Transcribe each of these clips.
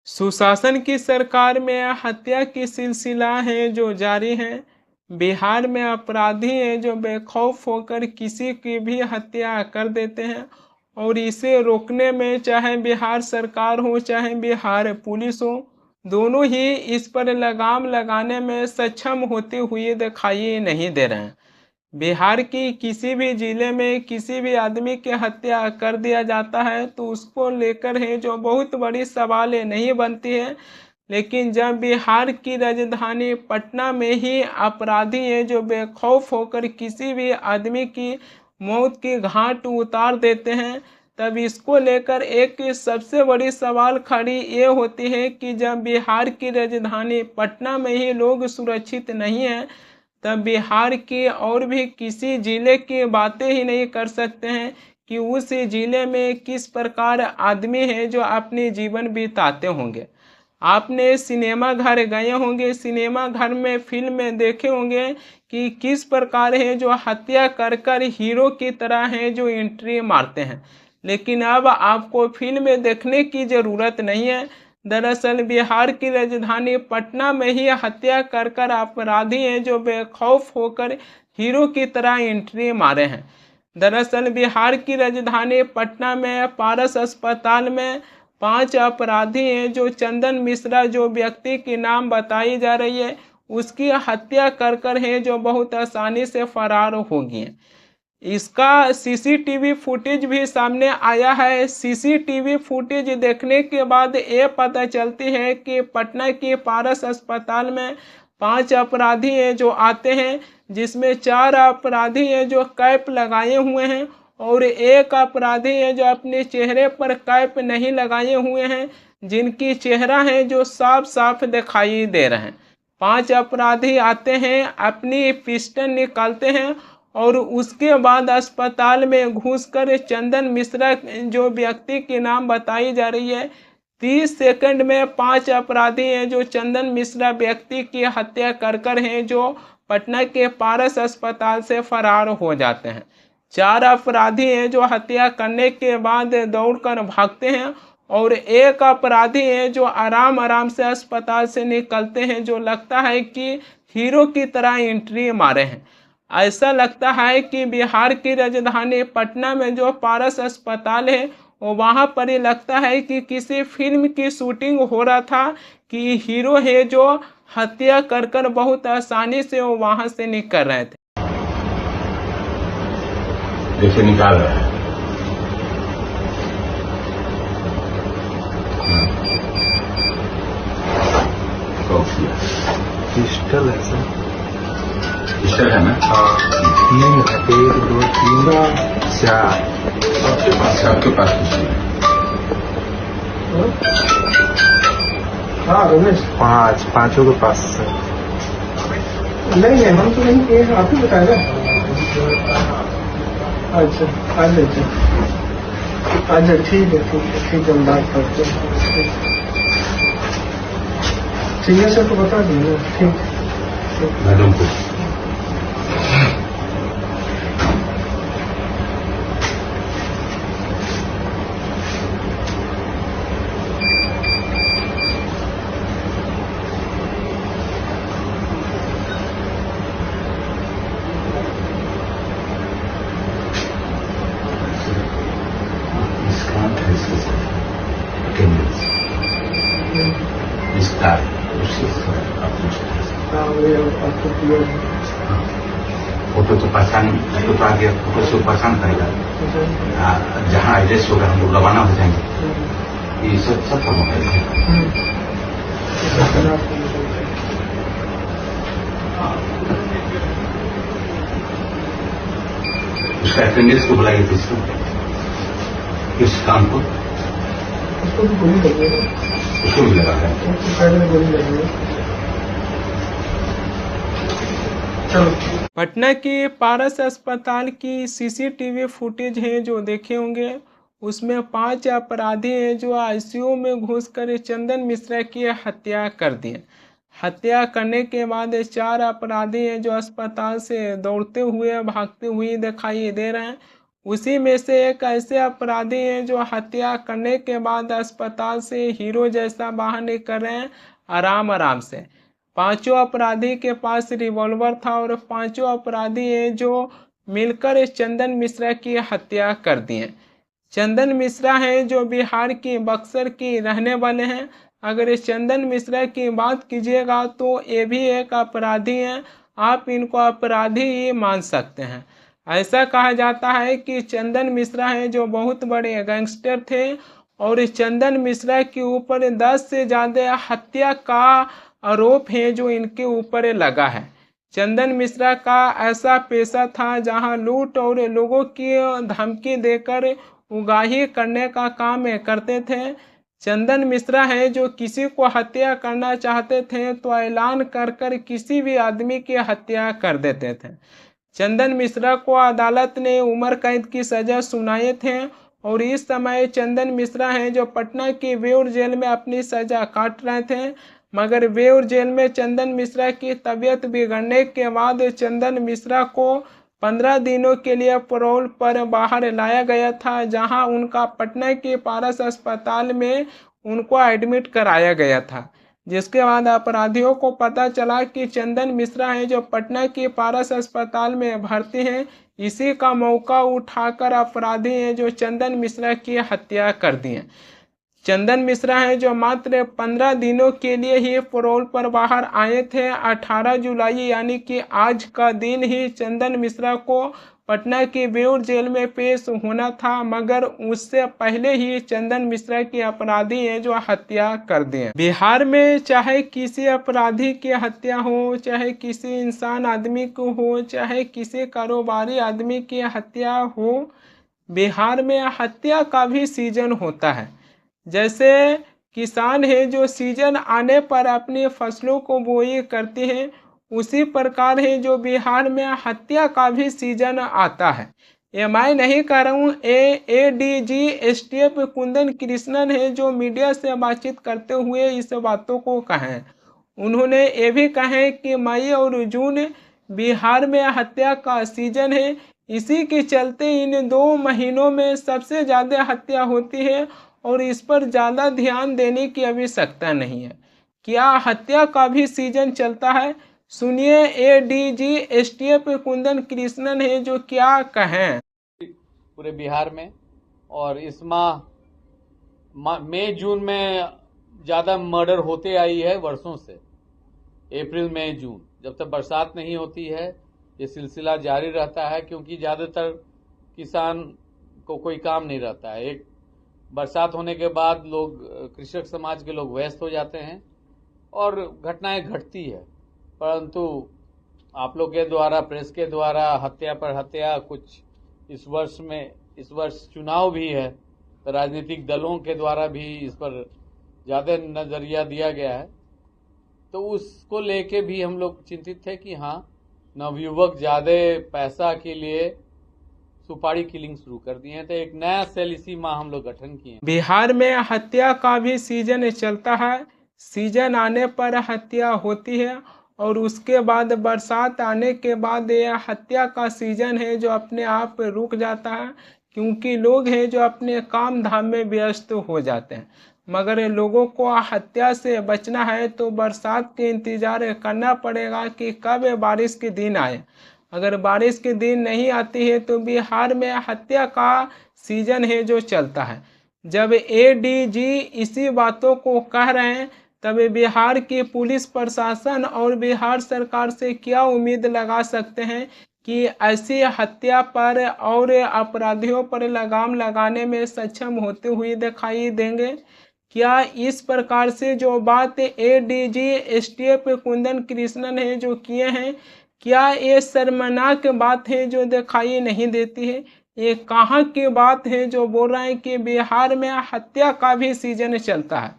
सुशासन की सरकार में हत्या की सिलसिला है जो जारी है। बिहार में अपराधी हैं जो बेखौफ होकर किसी की भी हत्या कर देते हैं और इसे रोकने में चाहे बिहार सरकार हो चाहे बिहार पुलिस हो, दोनों ही इस पर लगाम लगाने में सक्षम होते हुए दिखाई नहीं दे रहे हैं। बिहार की किसी भी जिले में किसी भी आदमी की हत्या कर दिया जाता है तो उसको लेकर है जो बहुत बड़ी सवाल नहीं बनती है। लेकिन जब बिहार की राजधानी पटना में ही अपराधी हैं जो बेखौफ होकर किसी भी आदमी की मौत की घाट उतार देते हैं, तब इसको लेकर एक सबसे बड़ी सवाल खड़ी ये होती है कि जब बिहार की राजधानी पटना में ही लोग सुरक्षित नहीं हैं, तब बिहार की और भी किसी जिले की बातें ही नहीं कर सकते हैं कि उस जिले में किस प्रकार आदमी है जो अपने जीवन बिताते होंगे। आपने सिनेमा घर गए होंगे, सिनेमा घर में फिल्म में देखे होंगे कि किस प्रकार है जो हत्या कर कर हीरो की तरह है जो एंट्री मारते हैं। लेकिन अब आपको फिल्म में देखने की ज़रूरत नहीं है। दरअसल बिहार की राजधानी पटना में ही हत्या कर कर अपराधी हैं जो बेखौफ होकर हीरो की तरह एंट्री मारे हैं। दरअसल बिहार की राजधानी पटना में पारस अस्पताल में 5 अपराधी हैं जो चंदन मिश्रा जो व्यक्ति के नाम बताई जा रही है, उसकी हत्या कर कर है जो बहुत आसानी से फरार हो गए हैं। इसका सीसीटीवी फुटेज भी सामने आया है। सीसीटीवी फुटेज देखने के बाद ये पता चलती है कि पटना के पारस अस्पताल में 5 अपराधी हैं जो आते हैं, जिसमें 4 अपराधी हैं जो कैप लगाए हुए हैं और एक अपराधी है जो अपने चेहरे पर कैप नहीं लगाए हुए हैं, जिनकी चेहरा है जो साफ साफ दिखाई दे रहे हैं। 5 अपराधी आते हैं, अपनी पिस्टल निकालते हैं और उसके बाद अस्पताल में घुसकर चंदन मिश्रा जो व्यक्ति के नाम बताई जा रही है, 30 सेकंड में 5 अपराधी हैं जो चंदन मिश्रा व्यक्ति की हत्या कर कर हैं जो पटना के पारस अस्पताल से फरार हो जाते हैं। 4 अपराधी हैं जो हत्या करने के बाद दौड़कर भागते हैं और एक अपराधी हैं जो आराम आराम से अस्पताल से निकलते हैं, जो लगता है कि हीरो की तरह एंट्री मारे हैं। ऐसा लगता है कि बिहार की राजधानी पटना में जो पारस अस्पताल है, वो वहाँ पर ही लगता है कि किसी फिल्म की शूटिंग हो रहा था कि हीरो है जो हत्या कर कर बहुत आसानी से वो वहाँ से निकल रहे थे। जैसे निकाल रहा है। पिस्टल है सर। पिस्टल है ना? नहीं है, 1 2 3 4 सबके पास पिस्टल है। हाँ रमेश, 5 पांचों के पास सर। नहीं है, हम तो नहीं किए, आप ही बताएगा। अच्छा अच्छा अच्छा, ठीक है हम बात करते हैं। ठीक है सर, तो बता दीजिए। ठीक मैडम को फोटो तो पहचान, फोटो तो आगे फोटो से पहचान करेगा। जहाँ एड्रेस होगा हम लोग रवाना हो जाएंगे। ये सब फॉर्म है। उसका अटेंडेंस को बुलाइए थे इसको, किस काम को? उसको भी गोली लगी है। उसको भी लगा है। गोली लगी है। पटना के पारस अस्पताल की सीसीटीवी फुटेज है जो देखे होंगे, उसमें 5 अपराधी हैं जो आईसीयू में घुसकर चंदन मिश्रा की हत्या कर दी। हत्या करने के बाद 4 अपराधी हैं जो अस्पताल से दौड़ते हुए भागते हुए दिखाई दे रहे हैं उसी में से एक ऐसे अपराधी हैं जो हत्या करने के बाद अस्पताल से हीरो जैसा बाहर निकल रहे हैं आराम आराम से। पांचों अपराधी के पास रिवॉल्वर था और पांचों अपराधी हैं जो मिलकर चंदन मिश्रा की हत्या कर दी है। चंदन मिश्रा हैं जो बिहार की बक्सर की रहने वाले हैं। अगर इस चंदन मिश्रा की बात कीजिएगा तो ये भी एक अपराधी हैं, आप इनको अपराधी ही मान सकते हैं। ऐसा कहा जाता है कि चंदन मिश्रा हैं जो बहुत बड़े गैंगस्टर थे और इस चंदन मिश्रा के ऊपर 10 से ज़्यादा हत्या का आरोप है जो इनके ऊपर लगा है। चंदन मिश्रा का ऐसा पेशा था जहां लूट और लोगों की धमकी देकर उगाही करने का काम करते थे। चंदन मिश्रा है जो किसी को हत्या करना चाहते थे तो ऐलान कर कर किसी भी आदमी की हत्या कर देते थे। चंदन मिश्रा को अदालत ने उम्र कैद की सजा सुनाए थे और इस समय चंदन मिश्रा हैं जो पटना की बेउर जेल में अपनी सजा काट रहे थे। मगर बेउर जेल में चंदन मिश्रा की तबीयत बिगड़ने के बाद चंदन मिश्रा को 15 दिनों के लिए पैरोल पर बाहर लाया गया था, जहां उनका पटना के पारस अस्पताल में उनको एडमिट कराया गया था। जिसके बाद अपराधियों को पता चला कि चंदन मिश्रा हैं जो पटना के पारस अस्पताल में भर्ती हैं। इसी का मौका उठाकर अपराधी हैं जो चंदन मिश्रा की हत्या कर दी है। चंदन मिश्रा हैं जो मात्र 15 दिनों के लिए ही पैरोल पर बाहर आए थे। 18 जुलाई यानी कि आज का दिन ही चंदन मिश्रा को पटना की बेउर जेल में पेश होना था, मगर उससे पहले ही चंदन मिश्रा की अपराधी हैं जो हत्या कर दिए। बिहार में चाहे किसी अपराधी की हत्या हो, चाहे किसी इंसान आदमी को हो, चाहे किसी कारोबारी आदमी की हत्या हो, बिहार में हत्या का भी सीजन होता है। जैसे किसान है जो सीजन आने पर अपनी फसलों को बोई करते हैं, उसी प्रकार है जो बिहार में हत्या का भी सीजन आता है। ये मैं नहीं कह रहा हूँ, एडीजी एसटीएफ कुंदन कृष्णन है जो मीडिया से बातचीत करते हुए इस बातों को कहें। उन्होंने ये भी कहे कि मई और जून बिहार में हत्या का सीजन है, इसी के चलते इन 2 महीनों में सबसे ज़्यादा हत्या होती है और इस पर ज़्यादा ध्यान देने की आवश्यकता नहीं है। क्या हत्या का भी सीजन चलता है? सुनिए एडीजी एसटीएफ कुंदन कृष्णन है जो क्या कहें। पूरे बिहार में और इस माह मई जून में ज़्यादा मर्डर होते आई है वर्षों से। अप्रैल मई जून जब तक बरसात नहीं होती है ये सिलसिला जारी रहता है, क्योंकि ज़्यादातर किसान को कोई काम नहीं रहता है। एक बरसात होने के बाद लोग, कृषक समाज के लोग व्यस्त हो जाते हैं और घटनाएं घटती है। परंतु आप लोग के द्वारा, प्रेस के द्वारा हत्या पर हत्या, कुछ इस वर्ष चुनाव भी है तो राजनीतिक दलों के द्वारा भी इस पर ज़्यादा नज़रिया दिया गया है, तो उसको लेके भी हम लोग चिंतित थे कि हाँ, नवयुवक ज़्यादा पैसा के लिए सुपारी किलिंग शुरू कर दिए हैं, तो एक नया सेल इसी माह हम लोग गठन किए। बिहार में हत्या का भी सीजन चलता है। सीजन आने पर हत्या होती है और उसके बाद बरसात आने के बाद यह हत्या का सीजन है जो अपने आप रुक जाता है, क्योंकि लोग हैं जो अपने काम धाम में व्यस्त हो जाते हैं। मगर लोगों को हत्या से बचना है तो बरसात के इंतज़ार करना पड़ेगा कि कब बारिश के दिन आए। अगर बारिश के दिन नहीं आती है तो बिहार में हत्या का सीजन है जो चलता है। जब एडीजी इसी बातों को कह रहे हैं तब बिहार की पुलिस प्रशासन और बिहार सरकार से क्या उम्मीद लगा सकते हैं कि ऐसी हत्या पर और अपराधियों पर लगाम लगाने में सक्षम होते हुए दिखाई देंगे? क्या इस प्रकार से जो बात एडीजी एसटीएफ कुंदन कृष्णन है जो किए हैं, क्या ये शर्मनाक बात है जो दिखाई नहीं देती है? ये कहाँ की बात है जो बोल रहे हैं कि बिहार में हत्या का भी सीजन चलता है?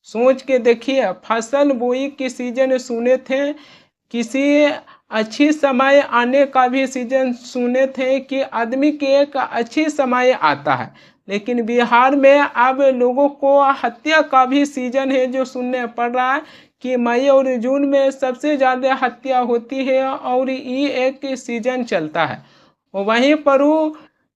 सोच के देखिए, फसल बोई की सीजन सुने थे, किसी अच्छी समय आने का भी सीजन सुने थे कि आदमी के एक अच्छी समय आता है, लेकिन बिहार में अब लोगों को हत्या का भी सीजन है जो सुनने पड़ रहा है कि मई और जून में सबसे ज़्यादा हत्या होती है और ये एक सीजन चलता है। वहीं पर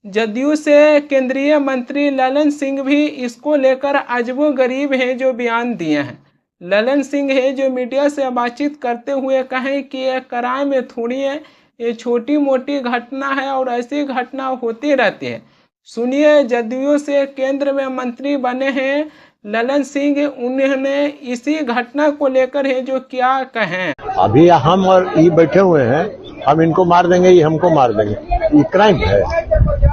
जदयू से केंद्रीय मंत्री ललन सिंह भी इसको लेकर अजबो-गरीब हैं जो बयान दिए हैं। ललन सिंह है जो मीडिया से बातचीत करते हुए कहें कि यह क्राइम में थोड़ी है, ये छोटी मोटी घटना है और ऐसी घटना होती रहती है। सुनिए, जदयू से केंद्र में मंत्री बने हैं ललन सिंह, उन्होंने इसी घटना को लेकर है जो क्या कहें। अभी हम और ये बैठे हुए हैं, हम इनको मार देंगे, ये हमको मार देंगे, ये क्राइम है।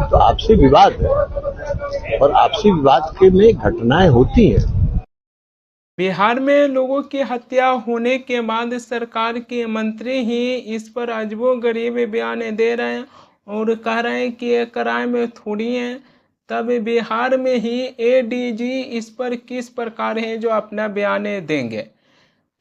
तो आपसी विवाद है और आपसी विवाद के में घटनाएं होती हैं। बिहार में लोगों की हत्या होने के बाद सरकार के मंत्री ही इस पर अजबो-गरीब बयान दे रहे हैं और कह रहे हैं कि ये क्राइम थोड़ी है। तब बिहार में ही एडीजी इस पर किस प्रकार है जो अपना बयान देंगे।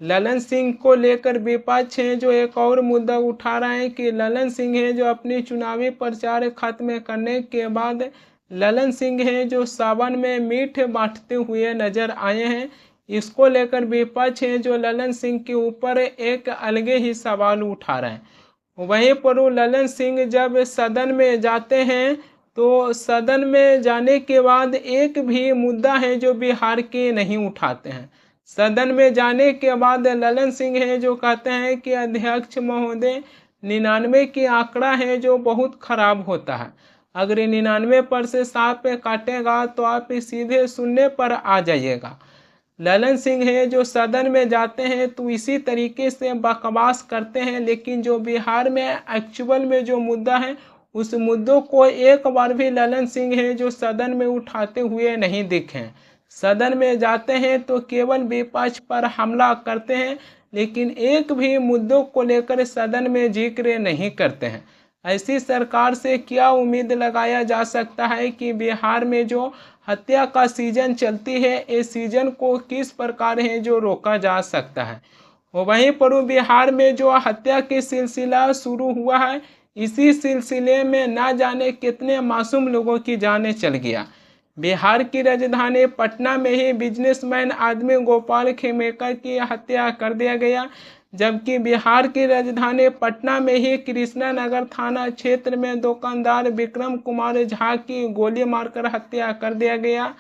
ललन सिंह को लेकर विपक्ष है जो एक और मुद्दा उठा रहे हैं कि ललन सिंह है जो अपनी चुनावी प्रचार खत्म करने के बाद ललन सिंह है जो सावन में मीठ बांटते हुए नजर आए हैं। इसको लेकर विपक्ष है जो ललन सिंह के ऊपर एक अलगे ही सवाल उठा रहे हैं। वहीं पर ललन सिंह जब सदन में जाते हैं तो सदन में जाने के बाद एक भी मुद्दा है जो बिहार के नहीं उठाते हैं। सदन में जाने के बाद ललन सिंह है जो कहते हैं कि अध्यक्ष महोदय 99 की आंकड़ा है जो बहुत खराब होता है, अगर 99 पर से सांप काटेगा तो आप सीधे शून्य पर आ जाइएगा। ललन सिंह है जो सदन में जाते हैं तो इसी तरीके से बकवास करते हैं, लेकिन जो बिहार में एक्चुअल में जो मुद्दा है उस मुद्दों को एक बार भी ललन सिंह है जो सदन में उठाते हुए नहीं दिखे। सदन में जाते हैं तो केवल विपक्ष पर हमला करते हैं, लेकिन एक भी मुद्दों को लेकर सदन में जिक्र नहीं करते हैं। ऐसी सरकार से क्या उम्मीद लगाया जा सकता है कि बिहार में जो हत्या का सीजन चलती है, इस सीजन को किस प्रकार है जो रोका जा सकता है। वहीं पर बिहार में जो हत्या की सिलसिला शुरू हुआ है, इसी सिलसिले में ना जाने कितने मासूम लोगों की जानें चल गया। बिहार की राजधानी पटना में ही बिजनेसमैन आदमी गोपाल खेमेकर की हत्या कर दिया गया, जबकि बिहार की राजधानी पटना में ही कृष्णा नगर थाना क्षेत्र में दुकानदार विक्रम कुमार झा की गोली मारकर हत्या कर दिया गया।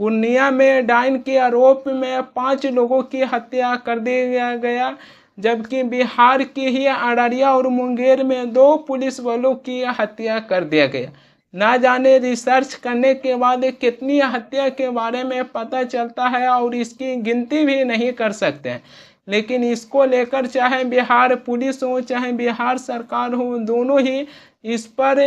पूर्णिया में डायन के आरोप में 5 लोगों की हत्या कर दिया गया, जबकि बिहार की ही अररिया और मुंगेर में 2 पुलिस वालों की हत्या कर दिया गया। ना जाने रिसर्च करने के बाद कितनी हत्या के बारे में पता चलता है और इसकी गिनती भी नहीं कर सकते हैं, लेकिन इसको लेकर चाहे बिहार पुलिस हो चाहे बिहार सरकार हो, दोनों ही इस पर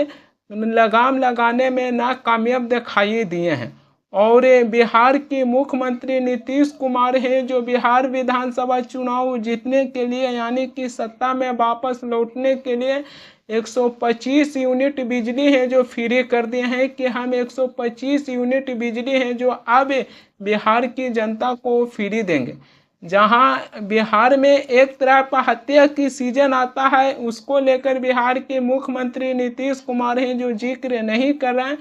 लगाम लगाने में नाकामयाब दिखाई दिए हैं। और बिहार के मुख्यमंत्री नीतीश कुमार है जो बिहार विधानसभा चुनाव जीतने के लिए यानी कि सत्ता में वापस लौटने के लिए 125 यूनिट बिजली है जो फ्री कर दिए हैं कि हम 125 यूनिट बिजली है जो अब बिहार की जनता को फ्री देंगे। जहां बिहार में एक तरफ हत्या की सीजन आता है, उसको लेकर बिहार के मुख्यमंत्री नीतीश कुमार हैं जो जिक्र नहीं कर रहे हैं,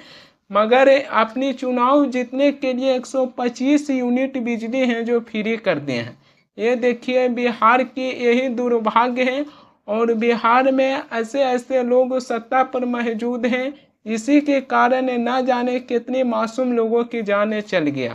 मगर अपनी चुनाव जीतने के लिए 125 यूनिट बिजली हैं जो फ्री कर दिए हैं। ये देखिए बिहार की यही दुर्भाग्य है और बिहार में ऐसे ऐसे लोग सत्ता पर मौजूद हैं, इसी के कारण न जाने कितने मासूम लोगों की जानें चल गया।